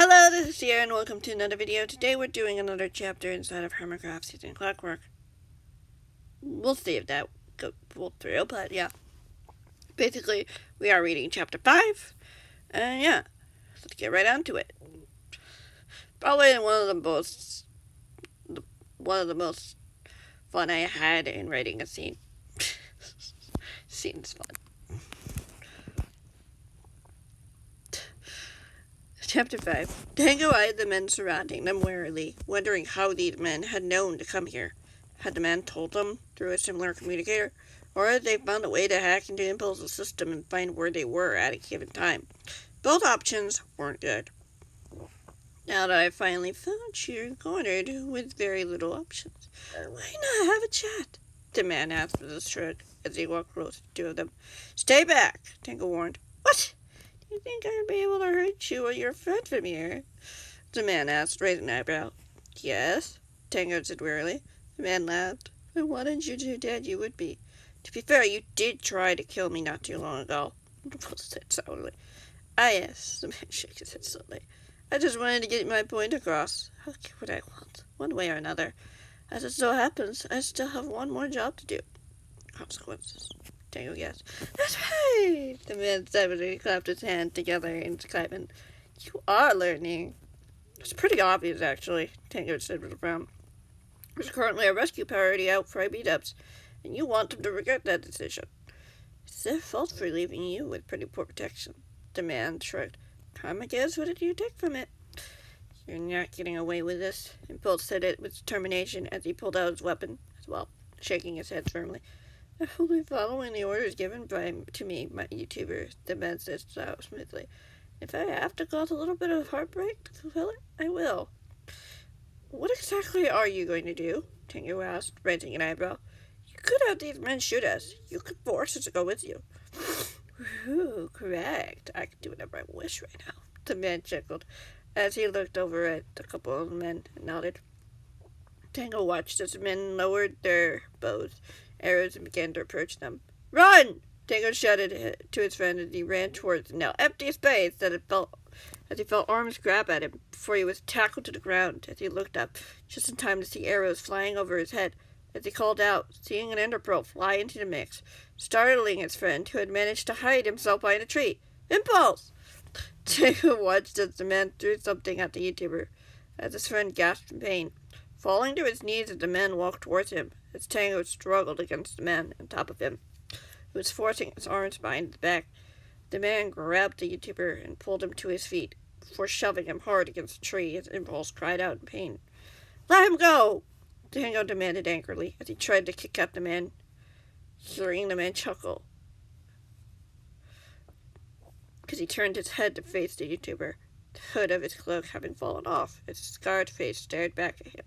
Hello, this is Sierra, and welcome to another video. Today we're doing another chapter inside of Hermitcraft season Clockwork. We'll see if that goes through, but yeah. Basically, we are reading chapter 5, and yeah, let's get right on to it. Probably one of the most fun I had in writing a scene. Scene's fun. Chapter 5. Tango eyed the men surrounding them warily, wondering how these men had known to come here. Had the man told them through a similar communicator, or had they found a way to hack into Impulse's system and find where they were at a given time? Both options weren't good. Now that I've finally found you cornered with very little options, why not have a chat? The man asked with a shrug as he walked close to two of them. Stay back, Tango warned. What? You think I'd be able to hurt you or your friend from here? The man asked, raising an eyebrow. Yes, Tango said wearily. The man laughed. And why didn't you do dead you would be? To be fair, you did try to kill me not too long ago, Impulse said sourly. Ah, yes, the man shook his head slowly. I just wanted to get my point across. I'll get what I want, one way or another. As it so happens, I still have one more job to do. Consequences, Tango guessed. That's right, the man said as he clapped his hands together in excitement. You are learning. It's pretty obvious, actually, Tango said with a frown. There's currently a rescue party out for beat-ups, and you want them to regret that decision. It's their fault for leaving you with pretty poor protection. The man shrugged. Karma gives, what did you take from it? You're not getting away with this, Impulse said it with determination as he pulled out his weapon as well, shaking his head firmly. I'm only following the orders given to me, my YouTuber, the man said so smoothly. If I have to cause a little bit of heartbreak to fulfill it, I will. What exactly are you going to do? Tango asked, raising an eyebrow. You could have these men shoot us. You could force us to go with you. Ooh, correct. I can do whatever I wish right now, the man chuckled as he looked over at a couple of the men and nodded. Tango watched as the men lowered their bows, arrows, and began to approach them. Run! Tango shouted to his friend as he ran towards the now empty space as he felt arms grab at him before he was tackled to the ground as he looked up, just in time to see arrows flying over his head. As he called out, seeing an ender pearl fly into the mix, startling his friend, who had managed to hide himself behind a tree. Impulse! Tango watched as the man threw something at the YouTuber, as his friend gasped in pain, falling to his knees as the man walked towards him, as Tango struggled against the man on top of him, who was forcing his arms behind his back. The man grabbed the YouTuber and pulled him to his feet, before shoving him hard against the tree as Impulse cried out in pain. Let him go! Tango demanded angrily as he tried to kick at the man, hearing the man chuckle as he turned his head to face the YouTuber, the hood of his cloak having fallen off as his scarred face stared back at him.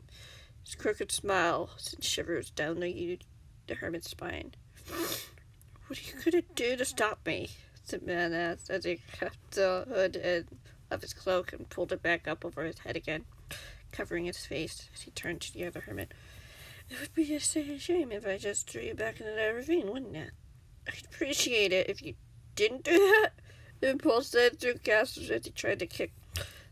His crooked smile sent shivers down the hermit's spine. What are you going to do to stop me? The man asked as he cut the hood of his cloak and pulled it back up over his head again, covering his face as he turned to the other hermit. It would be a shame if I just threw you back into that ravine, wouldn't it? I'd appreciate it if you didn't do that, Impulse said through gasps as he tried to kick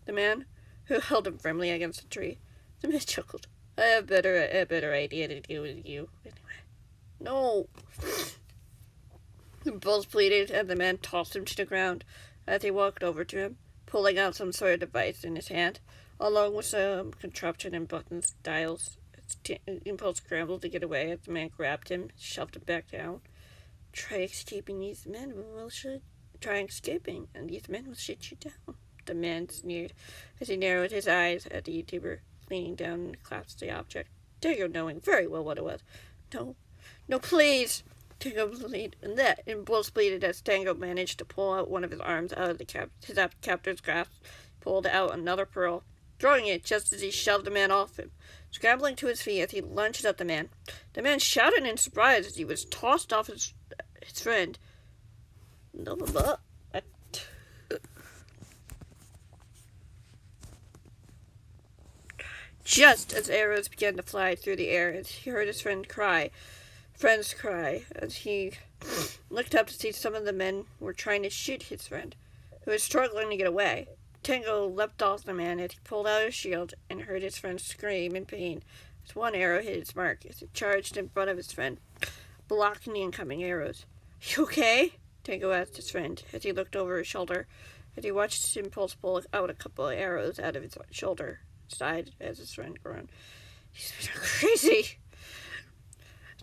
the man, who held him firmly against the tree. The man chuckled. I have a better idea to deal with you, anyway. No! Impulse pleaded, and the man tossed him to the ground as he walked over to him, pulling out some sort of device in his hand, along with some contraption and buttons, dials. Impulse scrambled to get away as the man grabbed him, shoved him back down. Try escaping, and these men will shoot you down, the man sneered as he narrowed his eyes at the YouTuber, leaning down and clasped the object. Tango knowing very well what it was. No, please! Tango pleaded, and that Impulse pleaded as Tango managed to pull out one of his arms out of his captor's grasp, pulled out another pearl, throwing it just as he shoved the man off him, scrambling to his feet as he lunged at the man. The man shouted in surprise as he was tossed off his friend. Just as arrows began to fly through the air, as he heard his friend's cry, as he looked up to see some of the men were trying to shoot his friend, who was struggling to get away. Tango leapt off the man as he pulled out his shield and heard his friend scream in pain as one arrow hit its mark as it charged in front of his friend, blocking the incoming arrows. "You okay?" Tango asked his friend as he looked over his shoulder as he watched Impulse pull out a couple of arrows out of his shoulder. Sighed as his friend groaned. "These men are crazy!"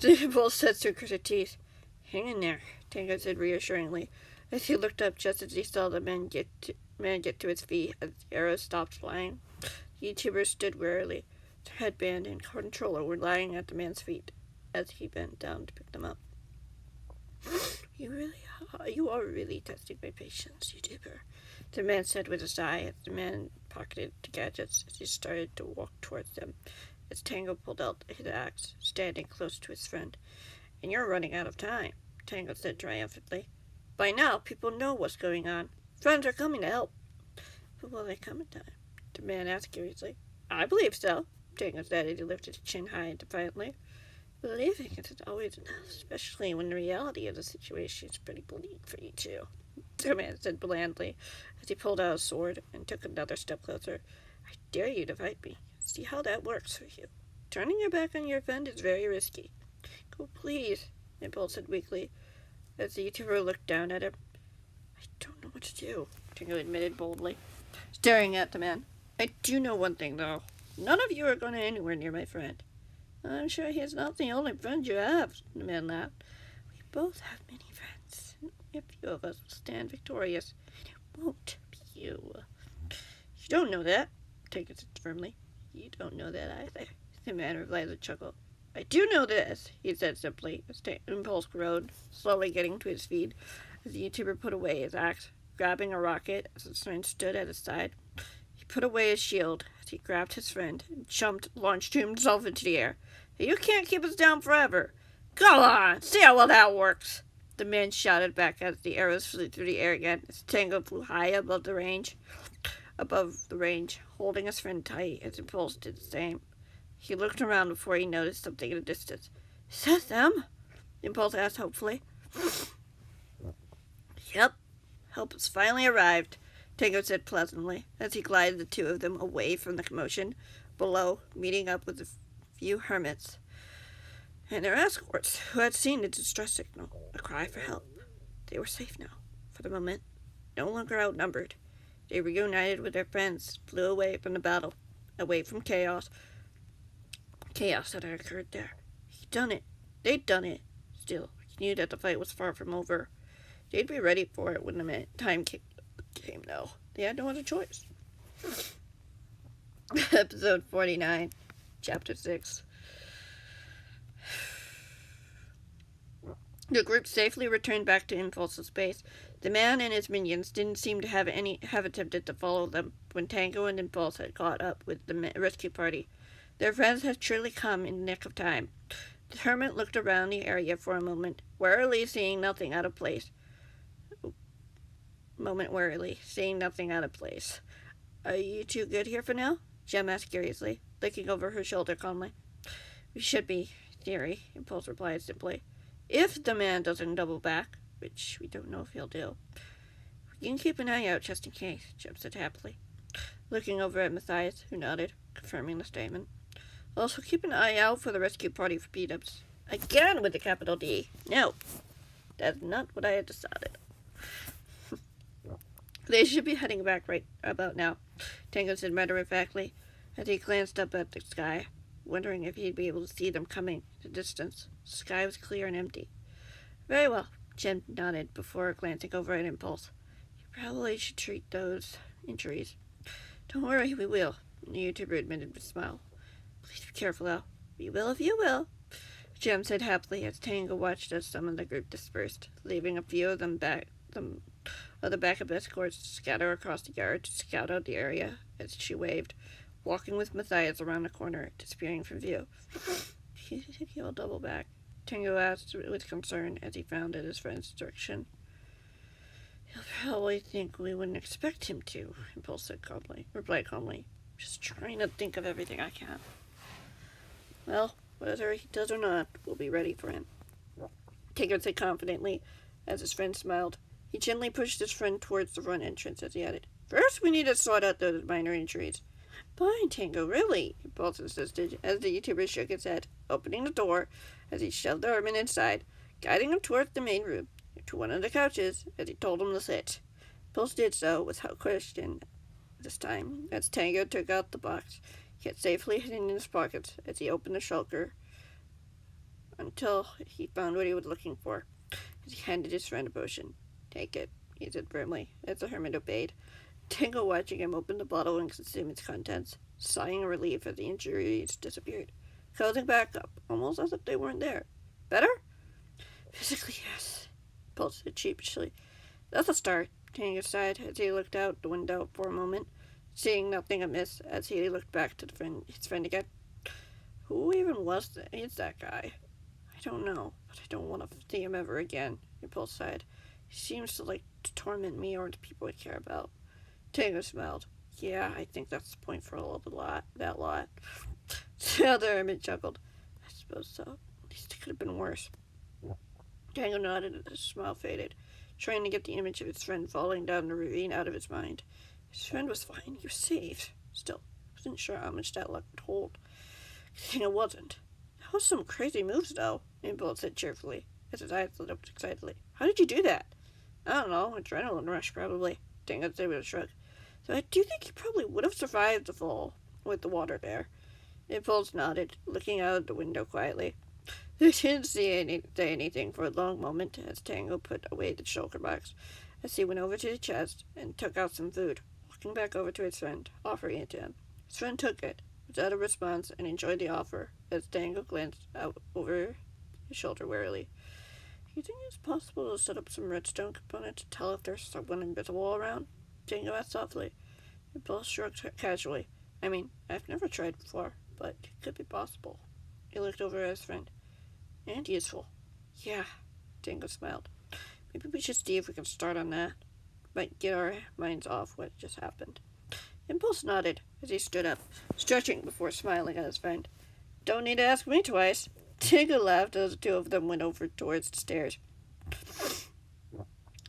Impulse said through gritted teeth. "Hang in there," Tango said reassuringly as he looked up just as he saw the man get to his feet as the arrows stopped flying. The YouTuber stood warily. His headband and controller were lying at the man's feet as he bent down to pick them up. You are really testing my patience, YouTuber," the man said with a sigh as the man pocketed the gadgets as he started to walk towards them as Tango pulled out his axe, standing close to his friend. "And you're running out of time," Tango said triumphantly. "By now, people know what's going on. Friends are coming to help." "But will they come in time?" the man asked curiously. "I believe so," Tango said as he lifted his chin high and defiantly. "Believing isn't always enough, especially when the reality of the situation is pretty bleak for you two," the man said blandly as he pulled out his sword and took another step closer. "I dare you to fight me. See how that works for you. Turning your back on your friend is very risky." "Go, please," Impulse said weakly as the YouTuber looked down at him. "I don't know what to do," Tango admitted boldly, staring at the man. "I do know one thing, though. None of you are going anywhere near my friend." "I'm sure he is not the only friend you have," the man laughed. "We both have many friends, and a few of us will stand victorious, and it won't be you." "You don't know that," Tango said firmly. "You don't know that either," the man replied with a chuckle. "I do know this," he said simply, as Impulse groaned, slowly getting to his feet as the YouTuber put away his axe, grabbing a rocket as his friend stood at his side. He put away his shield as he grabbed his friend and launched himself into the air. "You can't keep us down forever." "Go on, see how well that works," the man shouted back as the arrows flew through the air again as Tango flew high above the range, holding his friend tight as Impulse did the same. He looked around before he noticed something in the distance. "Is that them?" Impulse asked hopefully. "Yep, help has finally arrived," Tango said pleasantly as he glided the two of them away from the commotion below, meeting up with a few hermits and their escorts who had seen the distress signal, a cry for help. They were safe now, for the moment, no longer outnumbered. They reunited with their friends, flew away from the battle, away from chaos that had occurred there. He'd done it. They'd done it. Still, he knew that the fight was far from over. They'd be ready for it when the time came, though. They had no other choice. Episode 49, Chapter 6. The group safely returned back to Impulse's base. The man and his minions didn't seem to have attempted to follow them when Tango and Impulse had caught up with the rescue party. Their friends had surely come in the nick of time. The hermit looked around the area for a moment, warily seeing nothing out of place. "Are you two good here for now?" Gem asked curiously, looking over her shoulder calmly. "We should be, in theory," Impulse replied simply. "If the man doesn't double back, which we don't know if he'll do. We can keep an eye out just in case," Gem said happily, looking over at Matthias, who nodded, confirming the statement. "Also keep an eye out for the rescue party for beat-ups. Again with a capital D. No, that's not what I had decided." "They should be heading back right about now," Tango said matter-of-factly, as he glanced up at the sky, wondering if he'd be able to see them coming in the distance. The sky was clear and empty. "Very well," Jen nodded before glancing over at Impulse. "You probably should treat those injuries." "Don't worry, we will," the YouTuber admitted with a smile. "Please be careful, though." "We will if you will," Jem said happily as Tango watched as some of the group dispersed, leaving a few of them the backup escorts to scatter across the yard to scout out the area as she waved, walking with Matthias around the corner, disappearing from view. "Do you think he'll double back?" Tango asked with concern as he frowned at his friend's direction. "He'll probably think we wouldn't expect him to," Impulse replied calmly. "Just trying to think of everything I can." "Well, whether he does or not, we'll be ready for him," Tango said confidently as his friend smiled. He gently pushed his friend towards the front entrance as he added, First, we need to sort out those minor injuries. Fine, Tango, really, Impulse insisted, as the YouTuber shook his head, opening the door as he shoved the hermit inside, guiding him towards the main room, to one of the couches, as he told him to sit. Impulse did so without question this time, as Tango took out the box he had safely hidden in his pockets as he opened the shulker until he found what he was looking for, as he handed his friend a potion. Take it, he said firmly, as the hermit obeyed. Tango watching him open the bottle and consume its contents, sighing in relief as the injuries disappeared, closing back up, almost as if they weren't there. Better? Physically, yes, Pulse said sheepishly. That's a start, Tango sighed as he looked out the window for a moment, seeing nothing amiss as he looked back to his friend again. Who even is that guy? I don't know, but I don't want to see him ever again, Impulse sighed. He seems to like to torment me or the people I care about. Tango smiled. Yeah, I think that's the point for that lot. The other hermit chuckled. I suppose so. At least it could have been worse. Tango nodded as his smile faded, trying to get the image of his friend falling down the ravine out of his mind. His friend was fine. He was saved. Still, I wasn't sure how much that luck would hold. Tango wasn't. That was some crazy moves, though, Impulse said cheerfully, as his eyes lit up excitedly. How did you do that? I don't know. Adrenaline rush, probably, Tango said with a shrug. So I do think he probably would have survived the fall with the water there. Impulse nodded, looking out the window quietly. They didn't say anything for a long moment as Tango put away the shulker box, as he went over to the chest and took out some food, walking back over to his friend, offering it to him. His friend took it, without a response, and enjoyed the offer, as Tango glanced out over his shoulder warily. You think it's possible to set up some redstone components to tell if there's someone invisible around? Tango asked softly. Impulse shrugged casually. I mean, I've never tried before, but it could be possible. He looked over at his friend. And useful. Yeah, Tango smiled. Maybe we should see if we can start on that. Might get our minds off what just happened. Impulse nodded as he stood up, stretching before smiling at his friend. Don't need to ask me twice. Tango laughed as the two of them went over towards the stairs,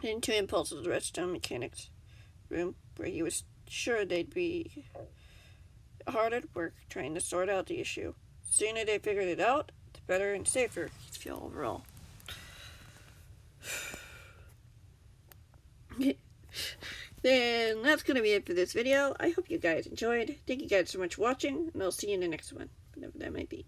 into Impulse's redstone mechanics room, where he was sure they'd be hard at work trying to sort out the issue. The sooner they figured it out, the better and safer he'd feel overall. Then that's going to be it for this video. I hope you guys enjoyed. Thank you guys so much for watching, and I'll see you in the next one, whenever that might be.